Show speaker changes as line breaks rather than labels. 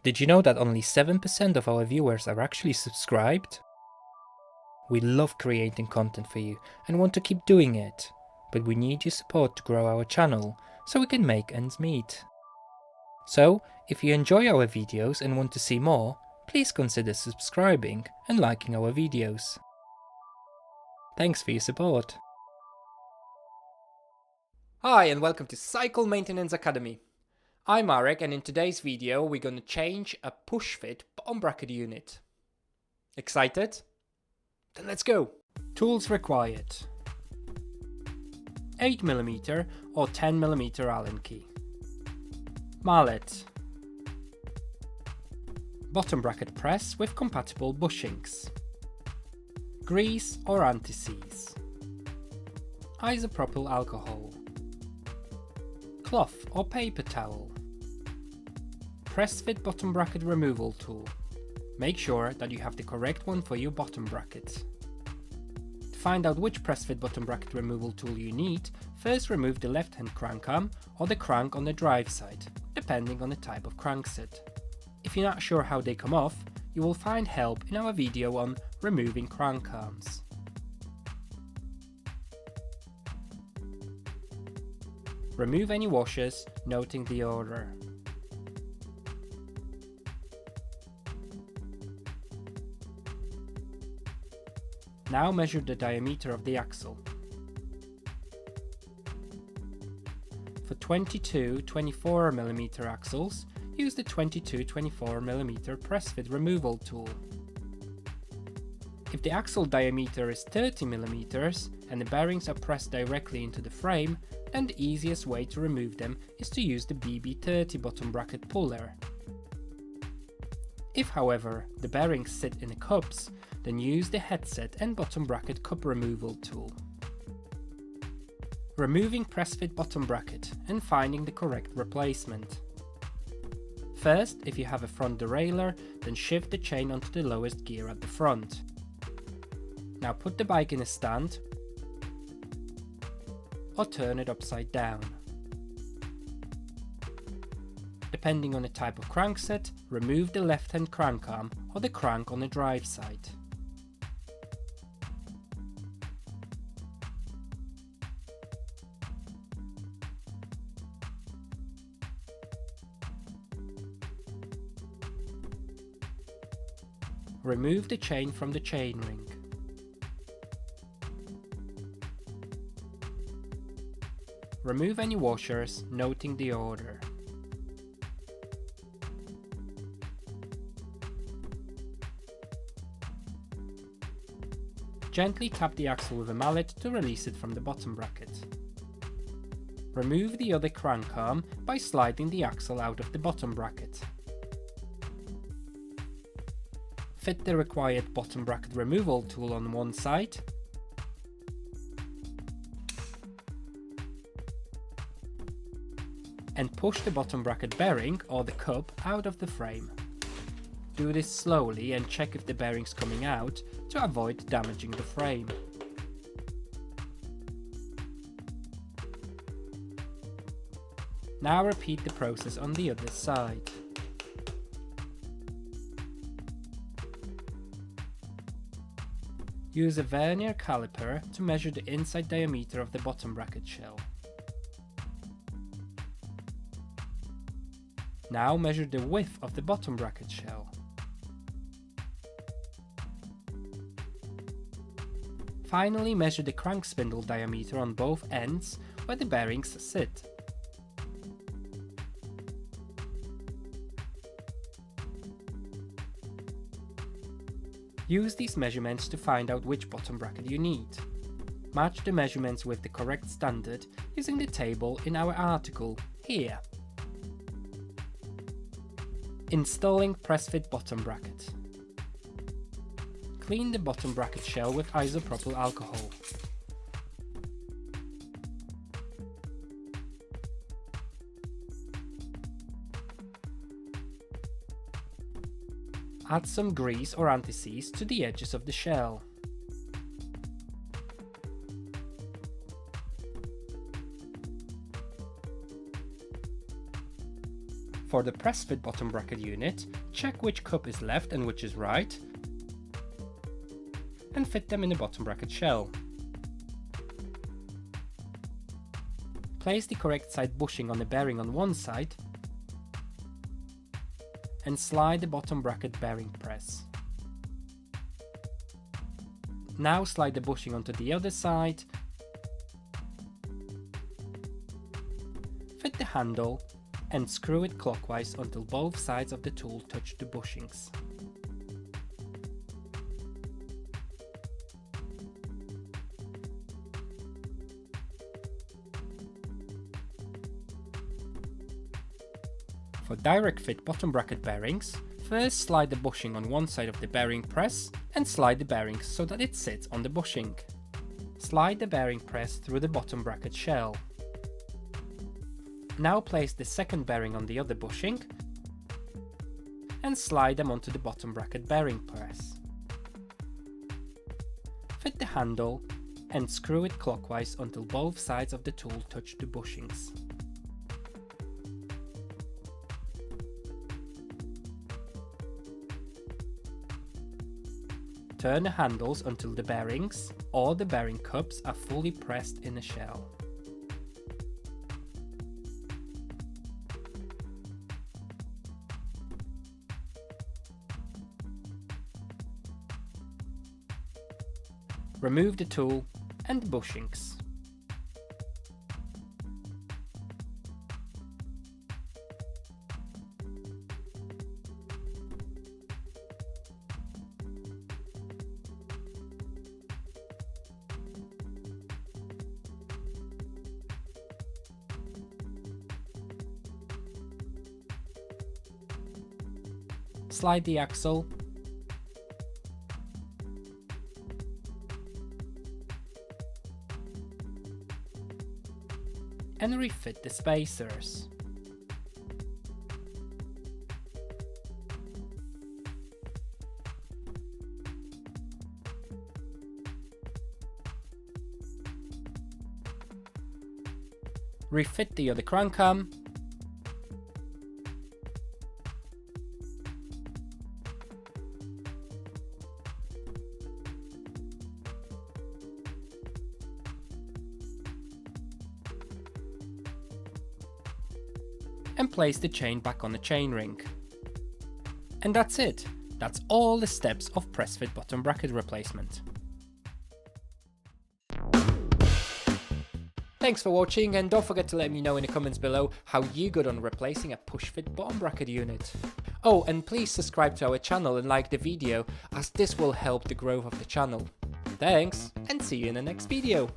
Did you know that only 7% of our viewers are actually subscribed? We love creating content for you and want to keep doing it, but we need your support to grow our channel so we can make ends meet. So, if you enjoy our videos and want to see more, please consider subscribing and liking our videos. Thanks for your support. Hi and welcome to Cycle Maintenance Academy. I'm Marek, and in today's video we're going to change a push-fit bottom bracket unit. Excited? Then let's go! Tools required: 8mm or 10mm Allen key, mallet, bottom bracket press with compatible bushings, grease or anti-seize, isopropyl alcohol, cloth or paper towel, Pressfit bottom bracket removal tool. Make sure that you have the correct one for your bottom bracket. To find out which Pressfit bottom bracket removal tool you need, first remove the left hand crank arm or the crank on the drive side, depending on the type of crankset. If you're not sure how they come off, you will find help in our video on removing crank arms. Remove any washers, noting the order. Now measure the diameter of the axle. For 22-24mm axles, use the 22-24mm Pressfit removal tool. If the axle diameter is 30mm and the bearings are pressed directly into the frame, then the easiest way to remove them is to use the BB30 bottom bracket puller. If, however, the bearings sit in the cups, then use the headset and bottom bracket cup removal tool. Removing Pressfit bottom bracket and finding the correct replacement. First, if you have a front derailleur, then shift the chain onto the lowest gear at the front. Now put the bike in a stand or turn it upside down. Depending on the type of crankset, remove the left-hand crank arm or the crank on the drive side. Remove the chain from the chainring. Remove any washers, noting the order. Gently tap the axle with a mallet to release it from the bottom bracket. Remove the other crank arm by sliding the axle out of the bottom bracket. Fit the required bottom bracket removal tool on one side and push the bottom bracket bearing or the cup out of the frame. Do this slowly and check if the bearing's coming out to avoid damaging the frame. Now repeat the process on the other side. Use a vernier caliper to measure the inside diameter of the bottom bracket shell. Now measure the width of the bottom bracket shell. Finally, measure the crank spindle diameter on both ends where the bearings sit. Use these measurements to find out which bottom bracket you need. Match the measurements with the correct standard using the table in our article here. Installing Pressfit bottom bracket. Clean the bottom bracket shell with isopropyl alcohol. Add some grease or anti-seize to the edges of the shell. For the Pressfit Bottom Bracket unit, check which cup is left and which is right, and fit them in the bottom bracket shell. Place the correct side bushing on the bearing on one side and slide the bottom bracket bearing press. Now slide the bushing onto the other side, fit the handle and screw it clockwise until both sides of the tool touch the bushings. For direct fit bottom bracket bearings, first slide the bushing on one side of the bearing press and slide the bearings so that it sits on the bushing. Slide the bearing press through the bottom bracket shell. Now place the second bearing on the other bushing and slide them onto the bottom bracket bearing press. Fit the handle and screw it clockwise until both sides of the tool touch the bushings. Turn the handles until the bearings or the bearing cups are fully pressed in the shell. Remove the tool and the bushings. Slide the axle and refit the spacers. Refit the other crank arm and place the chain back on the chain ring. And that's it. That's all the steps of Pressfit bottom bracket replacement. Thanks for watching, and don't forget to let me know in the comments below how you got on replacing a push-fit bottom bracket unit. Oh, and please subscribe to our channel and like the video, as this will help the growth of the channel. Thanks, and see you in the next video.